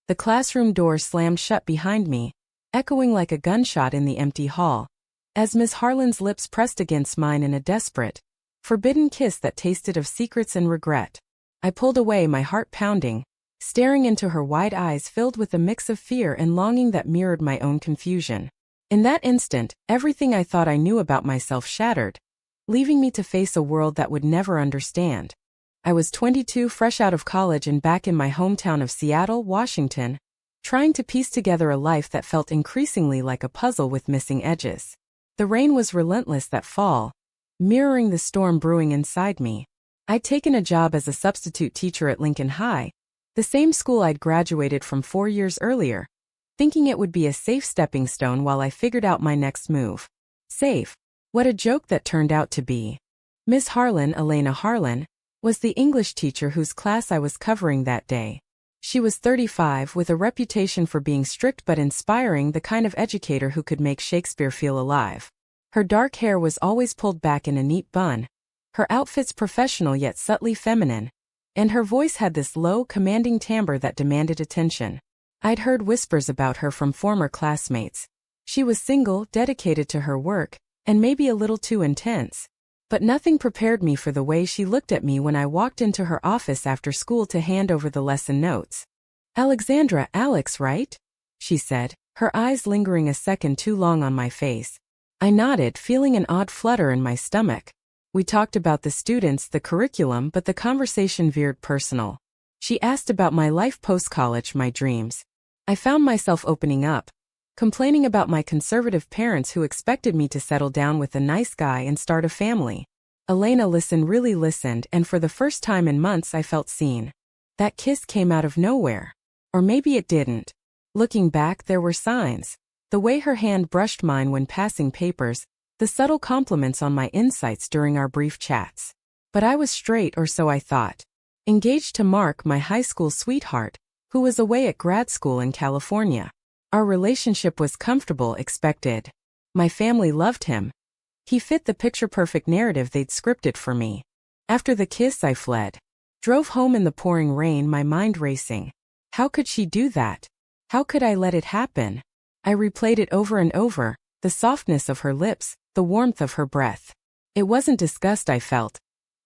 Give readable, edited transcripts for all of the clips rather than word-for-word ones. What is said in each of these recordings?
The classroom door slammed shut behind me, echoing like a gunshot in the empty hall, as Miss Harlan's lips pressed against mine in a desperate, forbidden kiss that tasted of secrets and regret. I pulled away, my heart pounding, staring into her wide eyes filled with a mix of fear and longing that mirrored my own confusion. In that instant, everything I thought I knew about myself shattered, leaving me to face a world that would never understand. I was 22, fresh out of college and back in my hometown of Seattle, Washington, trying to piece together a life that felt increasingly like a puzzle with missing edges. The rain was relentless that fall, mirroring the storm brewing inside me. I'd taken a job as a substitute teacher at Lincoln High, the same school I'd graduated from 4 years earlier, thinking it would be a safe stepping stone while I figured out my next move. Safe? What a joke that turned out to be. Miss Harlan, Elena Harlan, was the English teacher whose class I was covering that day. She was 35, with a reputation for being strict but inspiring, the kind of educator who could make Shakespeare feel alive. Her dark hair was always pulled back in a neat bun, her outfits professional yet subtly feminine, and her voice had this low, commanding timbre that demanded attention. I'd heard whispers about her from former classmates. She was single, dedicated to her work, and maybe a little too intense. But nothing prepared me for the way she looked at me when I walked into her office after school to hand over the lesson notes. "Alexandra, Alex, right?" she said, her eyes lingering a second too long on my face. I nodded, feeling an odd flutter in my stomach. We talked about the students, the curriculum, but the conversation veered personal. She asked about my life post-college, my dreams. I found myself opening up, complaining about my conservative parents who expected me to settle down with a nice guy and start a family. Elena really listened, and for the first time in months I felt seen. That kiss came out of nowhere. Or maybe it didn't. Looking back, there were signs. The way her hand brushed mine when passing papers, the subtle compliments on my insights during our brief chats. But I was straight, or so I thought. Engaged to Mark, my high school sweetheart, who was away at grad school in California. Our relationship was comfortable, expected. My family loved him. He fit the picture-perfect narrative they'd scripted for me. After the kiss, I fled. Drove home in the pouring rain, my mind racing. How could she do that? How could I let it happen? I replayed it over and over, the softness of her lips, the warmth of her breath. It wasn't disgust I felt.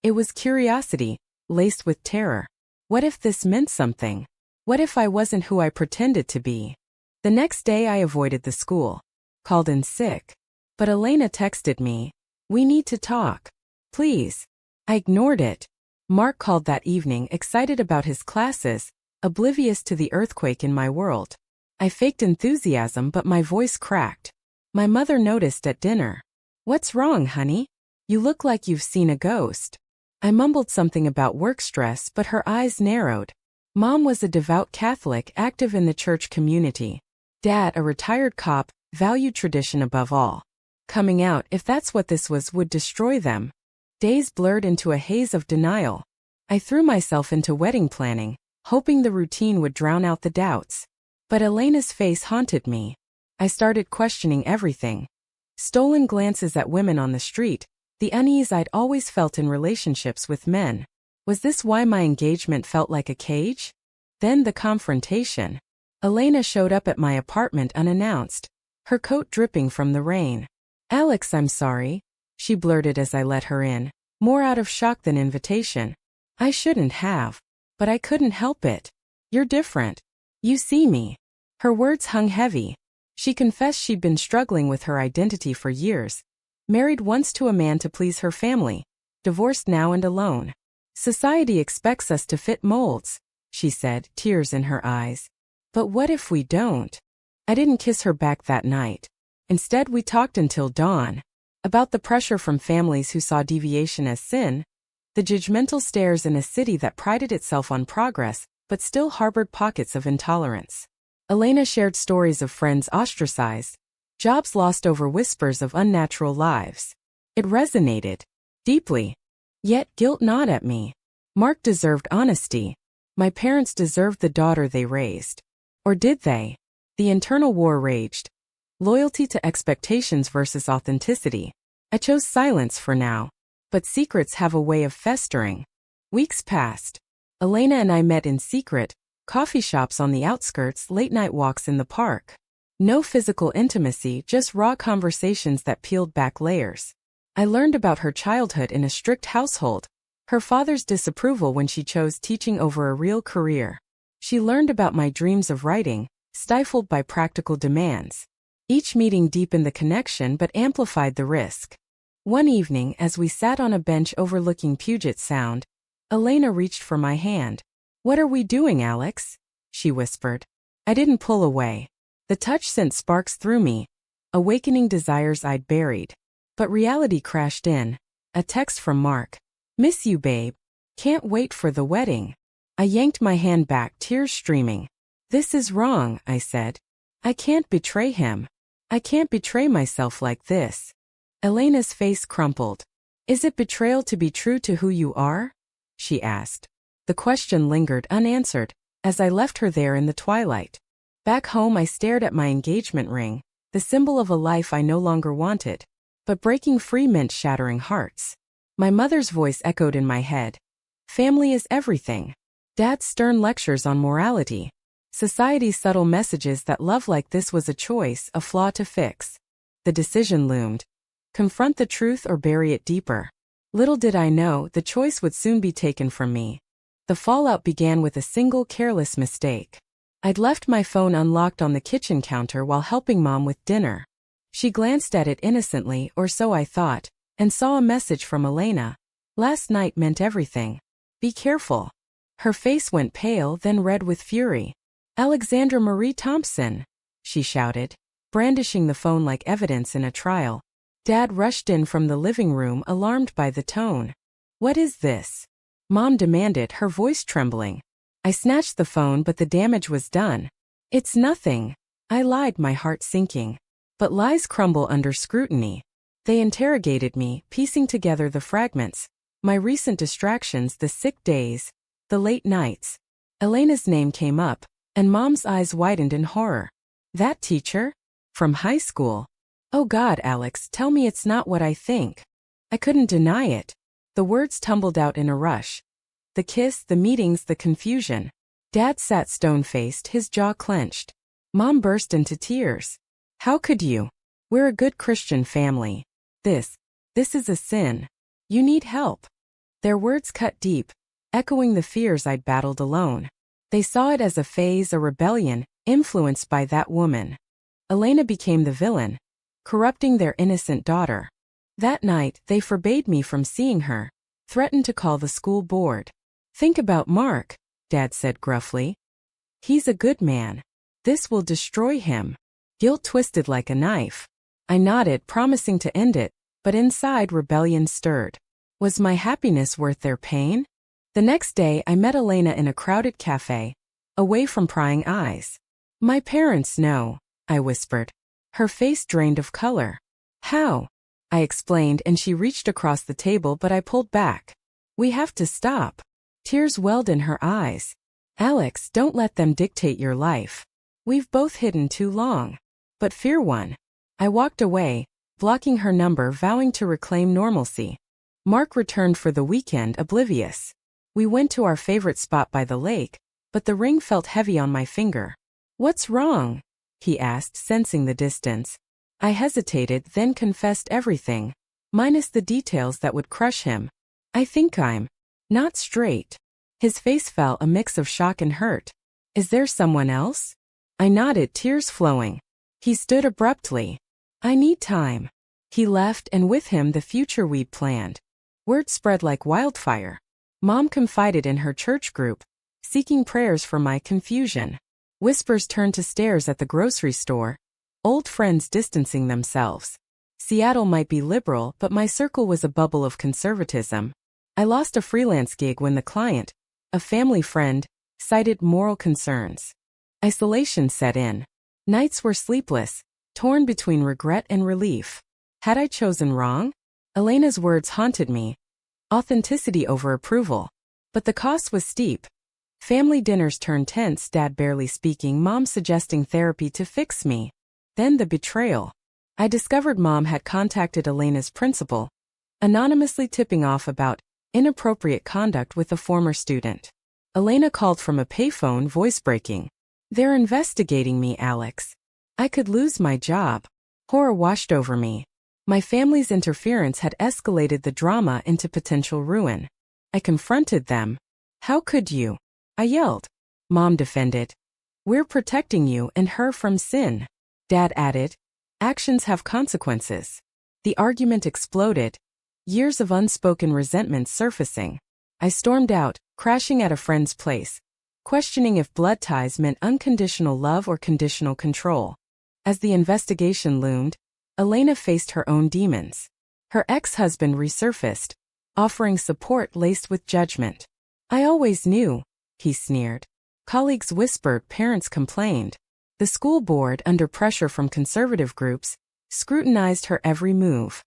It was curiosity, laced with terror. What if this meant something? What if I wasn't who I pretended to be? The next day I avoided the school. Called in sick. But Elena texted me, "We need to talk. Please." I ignored it. Mark called that evening, excited about his classes, oblivious to the earthquake in my world. I faked enthusiasm, but my voice cracked. My mother noticed at dinner. "What's wrong, honey? You look like you've seen a ghost." I mumbled something about work stress, but her eyes narrowed. Mom was a devout Catholic, active in the church community. Dad, a retired cop, valued tradition above all. Coming out, if that's what this was, would destroy them. Days blurred into a haze of denial. I threw myself into wedding planning, hoping the routine would drown out the doubts. But Elena's face haunted me. I started questioning everything. Stolen glances at women on the street, the unease I'd always felt in relationships with men. Was this why my engagement felt like a cage? Then the confrontation. Elena showed up at my apartment unannounced, her coat dripping from the rain. "Alex, I'm sorry," she blurted as I let her in, more out of shock than invitation. "I shouldn't have. But I couldn't help it. You're different. You see me." Her words hung heavy. She confessed she'd been struggling with her identity for years. Married once to a man to please her family. Divorced now and alone. "Society expects us to fit molds," she said, tears in her eyes. "But what if we don't?" I didn't kiss her back that night. Instead, we talked until dawn. About the pressure from families who saw deviation as sin, the judgmental stares in a city that prided itself on progress, but still harbored pockets of intolerance. Elena shared stories of friends ostracized, jobs lost over whispers of unnatural lives. It resonated deeply. Yet guilt gnawed at me. Mark deserved honesty. My parents deserved the daughter they raised. Or did they? The internal war raged. Loyalty to expectations versus authenticity. I chose silence for now. But secrets have a way of festering. Weeks passed. Elena and I met in secret, coffee shops on the outskirts, late-night walks in the park. No physical intimacy, just raw conversations that peeled back layers. I learned about her childhood in a strict household, her father's disapproval when she chose teaching over a real career. She learned about my dreams of writing, stifled by practical demands. Each meeting deepened the connection but amplified the risk. One evening, as we sat on a bench overlooking Puget Sound, Elena reached for my hand. "What are we doing, Alex?" she whispered. I didn't pull away. The touch sent sparks through me, awakening desires I'd buried. But reality crashed in. A text from Mark. "Miss you, babe. Can't wait for the wedding." I yanked my hand back, tears streaming. "This is wrong," I said. "I can't betray him. I can't betray myself like this." Elena's face crumpled. "Is it betrayal to be true to who you are?" she asked. The question lingered unanswered, as I left her there in the twilight. Back home I stared at my engagement ring, the symbol of a life I no longer wanted. But breaking free meant shattering hearts. My mother's voice echoed in my head. Family is everything. Dad's stern lectures on morality. Society's subtle messages that love like this was a choice, a flaw to fix. The decision loomed. Confront the truth or bury it deeper. Little did I know, the choice would soon be taken from me. The fallout began with a single careless mistake. I'd left my phone unlocked on the kitchen counter while helping Mom with dinner. She glanced at it innocently, or so I thought, and saw a message from Elena. Last night meant everything. Be careful. Her face went pale, then red with fury. "Alexandra Marie Thompson," she shouted, brandishing the phone like evidence in a trial. Dad rushed in from the living room, alarmed by the tone. "What is this?" Mom demanded, her voice trembling. I snatched the phone, but the damage was done. "It's nothing," I lied, my heart sinking. But lies crumble under scrutiny. They interrogated me, piecing together the fragments. My recent distractions, the sick days, the late nights. Elena's name came up, and Mom's eyes widened in horror. "That teacher? From high school? Oh God, Alex, tell me it's not what I think." I couldn't deny it. The words tumbled out in a rush. The kiss, the meetings, the confusion. Dad sat stone-faced, his jaw clenched. Mom burst into tears. "How could you? We're a good Christian family. This is a sin. You need help." Their words cut deep, echoing the fears I'd battled alone. They saw it as a phase, a rebellion, influenced by that woman. Elena became the villain, corrupting their innocent daughter. That night, they forbade me from seeing her, threatened to call the school board. "Think about Mark," Dad said gruffly. "He's a good man. This will destroy him." Guilt twisted like a knife. I nodded, promising to end it, but inside rebellion stirred. Was my happiness worth their pain? The next day I met Elena in a crowded cafe, away from prying eyes. "My parents know," I whispered. Her face drained of color. "How?" I explained, and she reached across the table, but I pulled back. "We have to stop." Tears welled in her eyes. "Alex, don't let them dictate your life. We've both hidden too long." But fear won. I walked away, blocking her number, vowing to reclaim normalcy. Mark returned for the weekend, oblivious. We went to our favorite spot by the lake, but the ring felt heavy on my finger. "What's wrong?" he asked, sensing the distance. I hesitated, then confessed everything, minus the details that would crush him. "I think I'm not straight." His face fell, a mix of shock and hurt. "Is there someone else?" I nodded, tears flowing. He stood abruptly. "I need time." He left, and with him the future we'd planned. Word spread like wildfire. Mom confided in her church group, seeking prayers for my confusion. Whispers turned to stares at the grocery store, old friends distancing themselves. Seattle might be liberal, but my circle was a bubble of conservatism. I lost a freelance gig when the client, a family friend, cited moral concerns. Isolation set in. Nights were sleepless, torn between regret and relief. Had I chosen wrong? Elena's words haunted me. Authenticity over approval. But the cost was steep. Family dinners turned tense, Dad barely speaking, Mom suggesting therapy to fix me. Then the betrayal. I discovered Mom had contacted Elena's principal, anonymously tipping off about inappropriate conduct with a former student. Elena called from a payphone, voice breaking. They're investigating me, Alex. I could lose my job. Horror washed over me. My family's interference had escalated the drama into potential ruin. I confronted them. How could you? I yelled. Mom defended. We're protecting you and her from sin. Dad added. Actions have consequences. The argument exploded. Years of unspoken resentment surfacing. I stormed out, crashing at a friend's place, questioning if blood ties meant unconditional love or conditional control. As the investigation loomed, Elena faced her own demons. Her ex-husband resurfaced, offering support laced with judgment. I always knew, he sneered. Colleagues whispered, parents complained. The school board, under pressure from conservative groups, scrutinized her every move.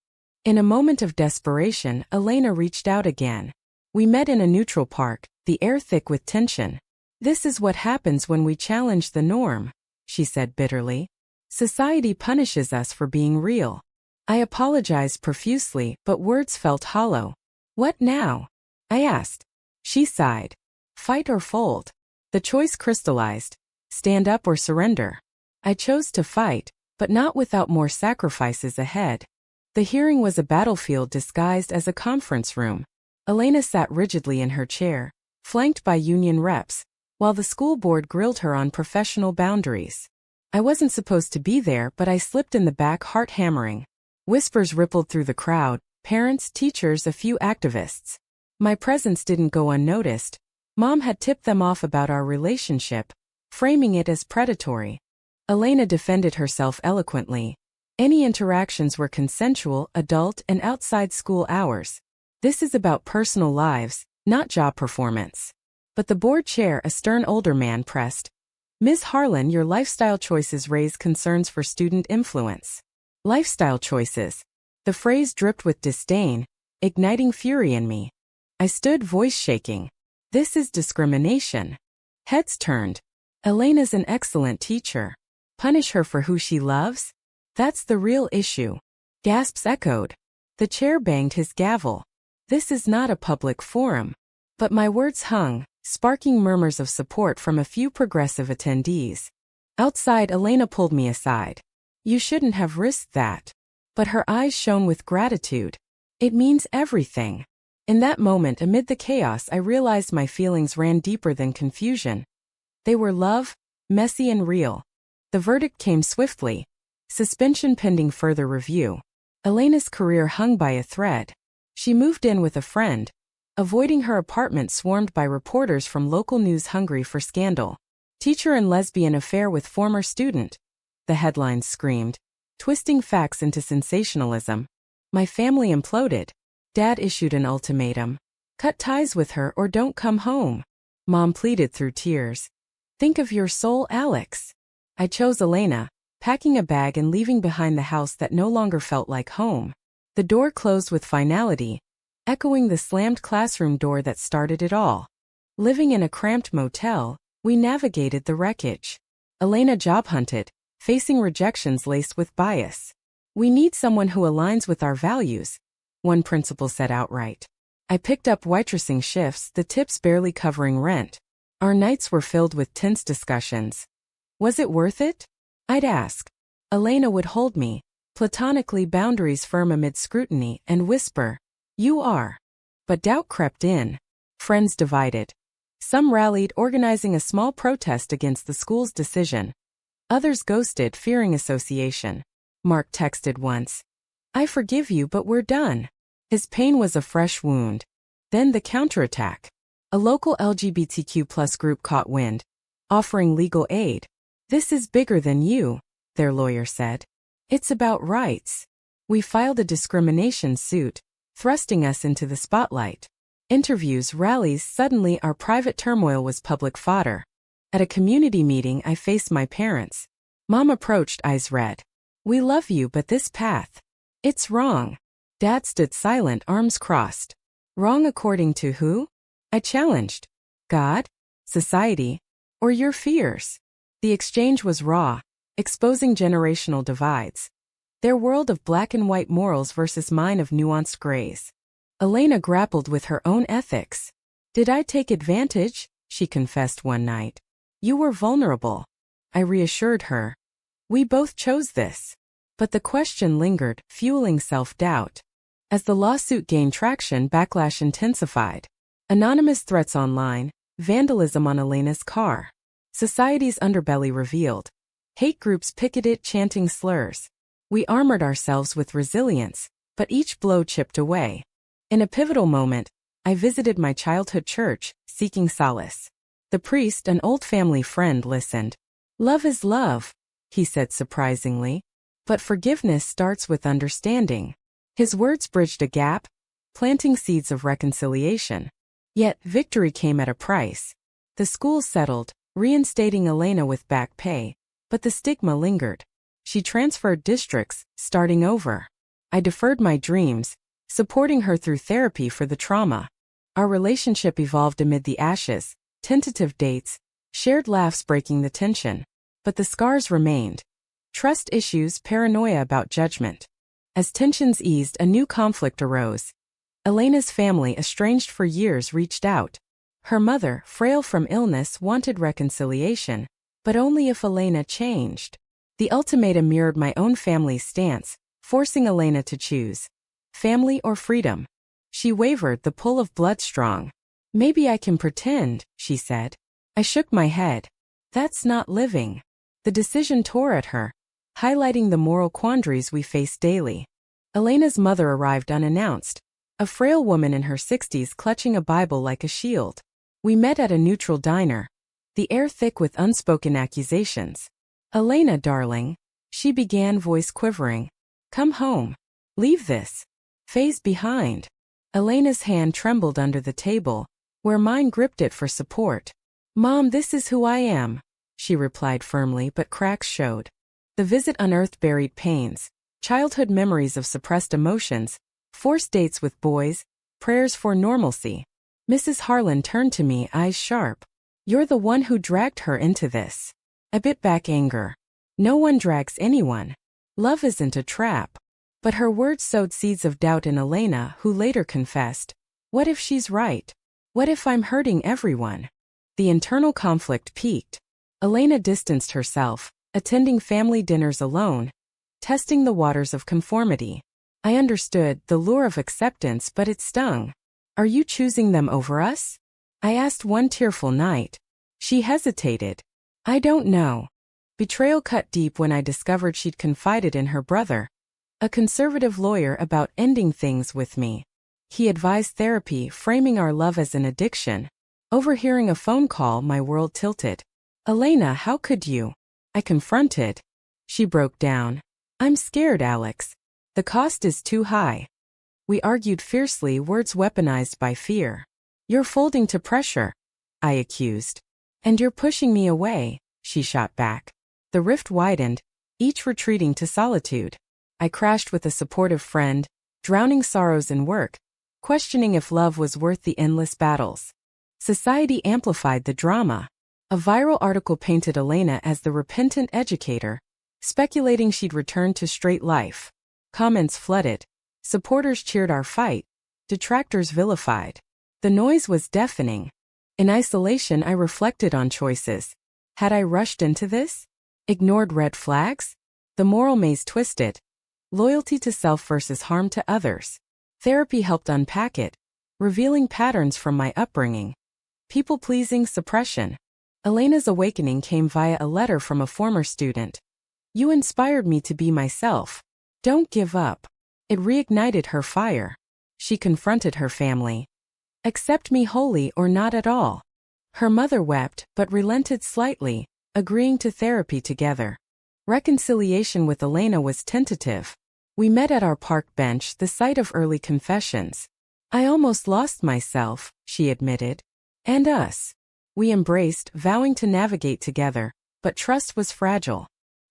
In a moment of desperation, Elena reached out again. We met in a neutral park, the air thick with tension. This is what happens when we challenge the norm, she said bitterly. Society punishes us for being real. I apologized profusely, but words felt hollow. What now? I asked. She sighed. Fight or fold. The choice crystallized. Stand up or surrender. I chose to fight, but not without more sacrifices ahead. The hearing was a battlefield disguised as a conference room. Elena sat rigidly in her chair, flanked by union reps, while the school board grilled her on professional boundaries. I wasn't supposed to be there, but I slipped in the back, heart hammering. Whispers rippled through the crowd, parents, teachers, a few activists. My presence didn't go unnoticed. Mom had tipped them off about our relationship, framing it as predatory. Elena defended herself eloquently. Any interactions were consensual, adult, and outside school hours. This is about personal lives, not job performance. But the board chair, a stern older man, pressed. Ms. Harlan, your lifestyle choices raise concerns for student influence. Lifestyle choices. The phrase dripped with disdain, igniting fury in me. I stood, voice shaking. This is discrimination. Heads turned. Elena's an excellent teacher. Punish her for who she loves? That's the real issue. Gasps echoed. The chair banged his gavel. This is not a public forum. But my words hung, sparking murmurs of support from a few progressive attendees. Outside, Elena pulled me aside. You shouldn't have risked that. But her eyes shone with gratitude. It means everything. In that moment, amid the chaos, I realized my feelings ran deeper than confusion. They were love, messy and real. The verdict came swiftly. Suspension pending further review. Elena's career hung by a thread. She moved in with a friend, avoiding her apartment swarmed by reporters from local news hungry for scandal. Teacher and lesbian affair with former student. The headlines screamed, twisting facts into sensationalism. My family imploded. Dad issued an ultimatum. Cut ties with her or don't come home. Mom pleaded through tears. Think of your soul, Alex. I chose Elena, packing a bag and leaving behind the house that no longer felt like home. The door closed with finality, echoing the slammed classroom door that started it all. Living in a cramped motel, we navigated the wreckage. Elena job hunted, facing rejections laced with bias. We need someone who aligns with our values, one principal said outright. I picked up waitressing shifts, the tips barely covering rent. Our nights were filled with tense discussions. Was it worth it? I'd ask. Elena would hold me, platonically, boundaries firm amid scrutiny, and whisper, you are. But doubt crept in. Friends divided. Some rallied, organizing a small protest against the school's decision. Others ghosted, fearing association. Mark texted once. I forgive you, but we're done. His pain was a fresh wound. Then the counterattack. A local LGBTQ+ group caught wind, offering legal aid. This is bigger than you, their lawyer said. It's about rights. We filed a discrimination suit, thrusting us into the spotlight. Interviews, rallies, suddenly our private turmoil was public fodder. At a community meeting, I faced my parents. Mom approached, eyes red. We love you, but this path. It's wrong. Dad stood silent, arms crossed. Wrong according to who? I challenged. God? Society? Or your fears? The exchange was raw, exposing generational divides. Their world of black and white morals versus mine of nuanced grays. Elena grappled with her own ethics. Did I take advantage? she confessed one night. You were vulnerable. I reassured her. We both chose this. But the question lingered, fueling self-doubt. As the lawsuit gained traction, backlash intensified. Anonymous threats online, vandalism on Elena's car. Society's underbelly revealed. Hate groups picketed chanting slurs. We armored ourselves with resilience, but each blow chipped away. In a pivotal moment, I visited my childhood church, seeking solace. The priest, an old family friend, listened. Love is love, he said surprisingly. But forgiveness starts with understanding. His words bridged a gap, planting seeds of reconciliation. Yet, victory came at a price. The school settled, reinstating Elena with back pay, but the stigma lingered. She transferred districts, starting over. I deferred my dreams, supporting her through therapy for the trauma. Our relationship evolved amid the ashes, tentative dates, shared laughs breaking the tension. But the scars remained. Trust issues, paranoia about judgment. As tensions eased, a new conflict arose. Elena's family, estranged for years, reached out. Her mother, frail from illness, wanted reconciliation, but only if Elena changed. The ultimatum mirrored my own family's stance, forcing Elena to choose. Family or freedom? She wavered, the pull of blood strong. Maybe I can pretend, she said. I shook my head. That's not living. The decision tore at her, highlighting the moral quandaries we face daily. Elena's mother arrived unannounced, a frail woman in her 60s clutching a Bible like a shield. We met at a neutral diner, the air thick with unspoken accusations. Elena, darling, she began, voice quivering. Come home. Leave this phase behind. Elena's hand trembled under the table, where mine gripped it for support. Mom, this is who I am, she replied firmly, but cracks showed. The visit unearthed buried pains, childhood memories of suppressed emotions, forced dates with boys, prayers for normalcy. Mrs. Harlan turned to me, eyes sharp. You're the one who dragged her into this. I bit back anger. No one drags anyone. Love isn't a trap. But her words sowed seeds of doubt in Elena, who later confessed. What if she's right? What if I'm hurting everyone? The internal conflict peaked. Elena distanced herself, attending family dinners alone, testing the waters of conformity. I understood the lure of acceptance, but it stung. Are you choosing them over us? I asked one tearful night. She hesitated. I don't know. Betrayal cut deep when I discovered she'd confided in her brother, a conservative lawyer, about ending things with me. He advised therapy, framing our love as an addiction. Overhearing a phone call, my world tilted. Elena, how could you? I confronted. She broke down. I'm scared, Alex. The cost is too high. We argued fiercely, words weaponized by fear. You're folding to pressure, I accused. And you're pushing me away, she shot back. The rift widened, each retreating to solitude. I crashed with a supportive friend, drowning sorrows in work, questioning if love was worth the endless battles. Society amplified the drama. A viral article painted Elena as the repentant educator, speculating she'd return to straight life. Comments flooded. Supporters cheered our fight. Detractors vilified. The noise was deafening. In isolation, I reflected on choices. Had I rushed into this? Ignored red flags? The moral maze twisted. Loyalty to self versus harm to others. Therapy helped unpack it, revealing patterns from my upbringing. People-pleasing, suppression. Elena's awakening came via a letter from a former student. You inspired me to be myself. Don't give up. It reignited her fire. She confronted her family. Accept me wholly or not at all. Her mother wept, but relented slightly, agreeing to therapy together. Reconciliation with Elena was tentative. We met at our park bench, the site of early confessions. I almost lost myself, she admitted. And us. We embraced, vowing to navigate together, but trust was fragile.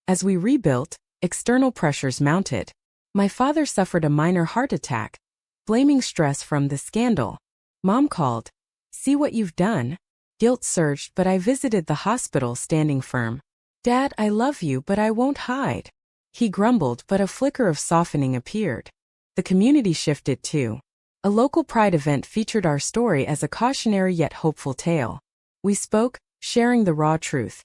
As we rebuilt, external pressures mounted. My father suffered a minor heart attack, blaming stress from the scandal. Mom called. See what you've done? Guilt surged, but I visited the hospital, standing firm. Dad, I love you, but I won't hide. He grumbled, but a flicker of softening appeared. The community shifted too. A local pride event featured our story as a cautionary yet hopeful tale. We spoke, sharing the raw truth.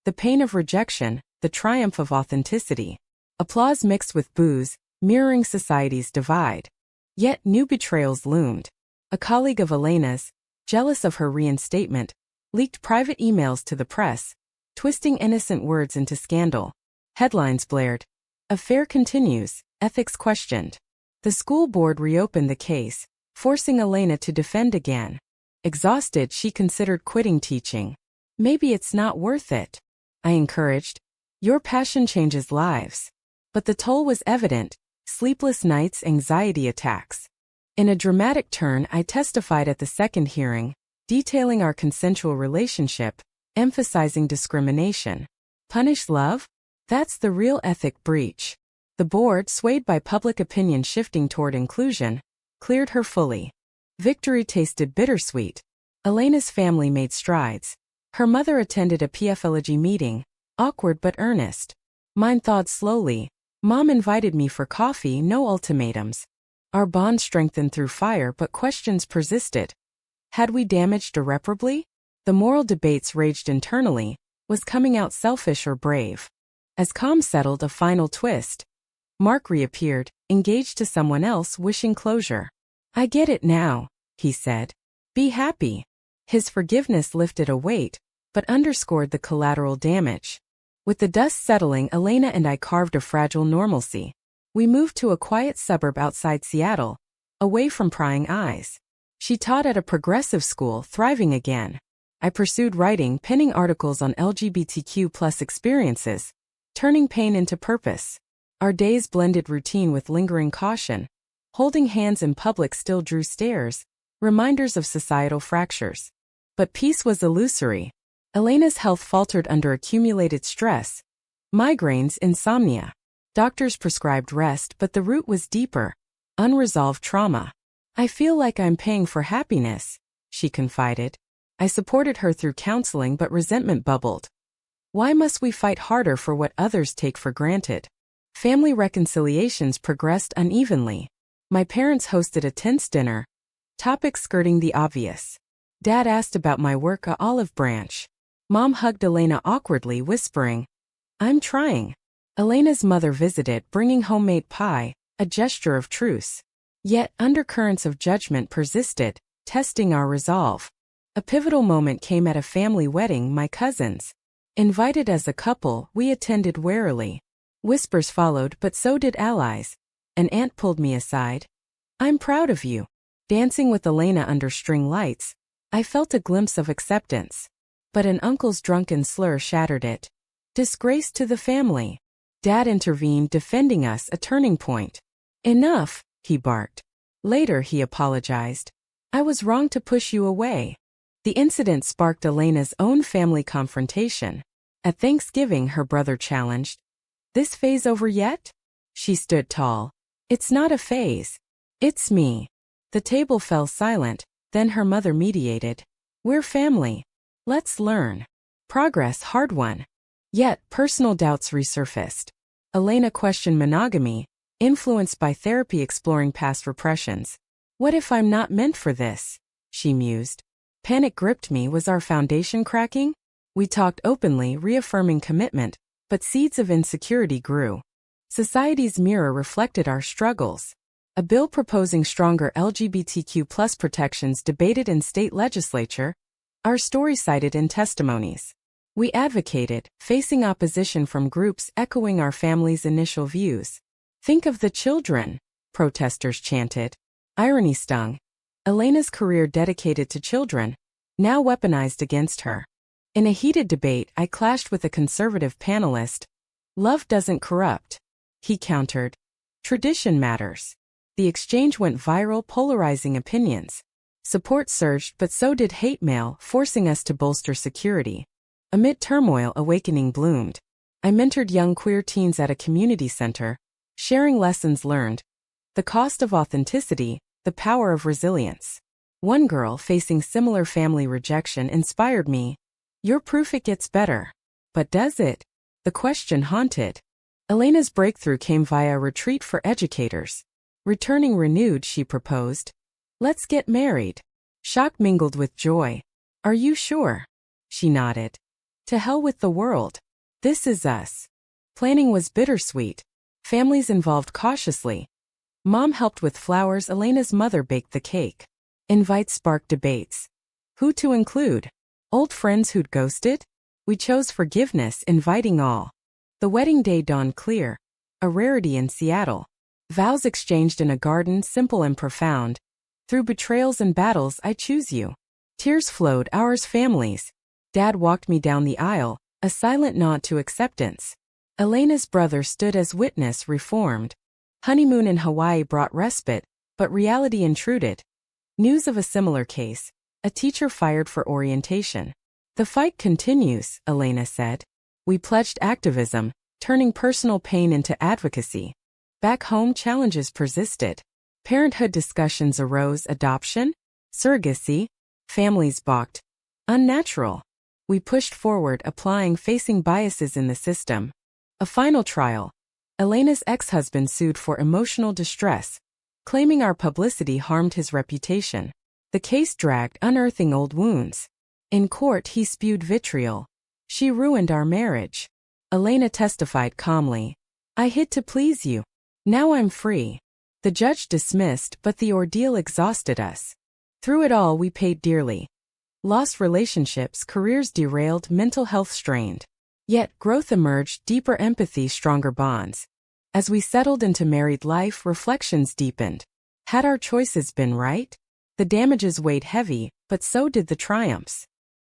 The pain of rejection, the triumph of authenticity. Applause mixed with boos, mirroring society's divide. Yet new betrayals loomed. A colleague of Elena's, jealous of her reinstatement, leaked private emails to the press, twisting innocent words into scandal. Headlines blared. Affair continues, ethics questioned. The school board reopened the case, forcing Elena to defend again. Exhausted, she considered quitting teaching. Maybe it's not worth it, I encouraged. Your passion changes lives. But the toll was evident: sleepless nights, anxiety attacks. In a dramatic turn, I testified at the second hearing, detailing our consensual relationship, emphasizing discrimination. Punish love? That's the real ethic breach. The board, swayed by public opinion shifting toward inclusion, cleared her fully. Victory tasted bittersweet. Elena's family made strides. Her mother attended a PFLG meeting, awkward but earnest. Mine thawed slowly. Mom invited me for coffee, no ultimatums. Our bond strengthened through fire, but questions persisted. Had we damaged irreparably? The moral debates raged internally. Was coming out selfish or brave? As calm settled, a final twist. Mark reappeared, engaged to someone else, wishing closure. I get it now, he said. Be happy. His forgiveness lifted a weight, but underscored the collateral damage. With the dust settling, Elena and I carved a fragile normalcy. We moved to a quiet suburb outside Seattle, away from prying eyes. She taught at a progressive school, thriving again. I pursued writing, penning articles on LGBTQ+ experiences, turning pain into purpose. Our days blended routine with lingering caution. Holding hands in public still drew stares, reminders of societal fractures. But peace was illusory. Elena's health faltered under accumulated stress. Migraines, insomnia. Doctors prescribed rest, but the root was deeper. Unresolved trauma. I feel like I'm paying for happiness, she confided. I supported her through counseling, but resentment bubbled. Why must we fight harder for what others take for granted? Family reconciliations progressed unevenly. My parents hosted a tense dinner, topics skirting the obvious. Dad asked about my work at Olive Branch. Mom hugged Elena awkwardly, whispering, I'm trying. Elena's mother visited, bringing homemade pie, a gesture of truce. Yet undercurrents of judgment persisted, testing our resolve. A pivotal moment came at a family wedding. My cousins, invited as a couple, we attended warily. Whispers followed, but so did allies. An aunt pulled me aside. I'm proud of you. Dancing with Elena under string lights, I felt a glimpse of acceptance. But an uncle's drunken slur shattered it. Disgrace to the family. Dad intervened, defending us, a turning point. Enough, he barked. Later he apologized. I was wrong to push you away. The incident sparked Elena's own family confrontation. At Thanksgiving, her brother challenged. This phase over yet? She stood tall. It's not a phase. It's me. The table fell silent, then her mother mediated. We're family. Let's learn. Progress hard won. Yet, personal doubts resurfaced. Elena questioned monogamy, influenced by therapy exploring past repressions. What if I'm not meant for this? She mused. Panic gripped me. Was our foundation cracking? We talked openly, reaffirming commitment, but seeds of insecurity grew. Society's mirror reflected our struggles. A bill proposing stronger LGBTQ+ protections debated in state legislature. Our story cited in testimonies. We advocated, facing opposition from groups echoing our family's initial views. Think of the children, protesters chanted. Irony stung. Elena's career dedicated to children, now weaponized against her. In a heated debate, I clashed with a conservative panelist. Love doesn't corrupt, he countered. Tradition matters. The exchange went viral, polarizing opinions. Support surged, but so did hate mail, forcing us to bolster security. Amid turmoil, awakening bloomed. I mentored young queer teens at a community center, sharing lessons learned. The cost of authenticity, the power of resilience. One girl facing similar family rejection inspired me. You're proof it gets better. But does it? The question haunted. Elena's breakthrough came via a retreat for educators. Returning renewed, she proposed. Let's get married. Shock mingled with joy. Are you sure? she nodded. To hell with the world. This is us. Planning was bittersweet. Families involved cautiously. Mom helped with flowers, Elena's mother baked the cake. Invites sparked debates. Who to include? Old friends who'd ghosted? We chose forgiveness, inviting all. The wedding day dawned clear. A rarity in Seattle. Vows exchanged in a garden, simple and profound. Through betrayals and battles, I choose you. Tears flowed, ours families. Dad walked me down the aisle, a silent nod to acceptance. Elena's brother stood as witness, reformed. Honeymoon in Hawaii brought respite, but reality intruded. News of a similar case. A teacher fired for orientation. The fight continues, Elena said. We pledged activism, turning personal pain into advocacy. Back home, challenges persisted. Parenthood discussions arose, adoption, surrogacy, families balked. Unnatural. We pushed forward, applying, facing biases in the system. A final trial. Elena's ex-husband sued for emotional distress, claiming our publicity harmed his reputation. The case dragged, unearthing old wounds. In court, he spewed vitriol. She ruined our marriage. Elena testified calmly. I hid to please you. Now I'm free. The judge dismissed, but the ordeal exhausted us. Through it all, we paid dearly. Lost relationships, careers derailed, mental health strained. Yet, growth emerged, deeper empathy, stronger bonds. As we settled into married life, reflections deepened. Had our choices been right? The damages weighed heavy, but so did the triumphs.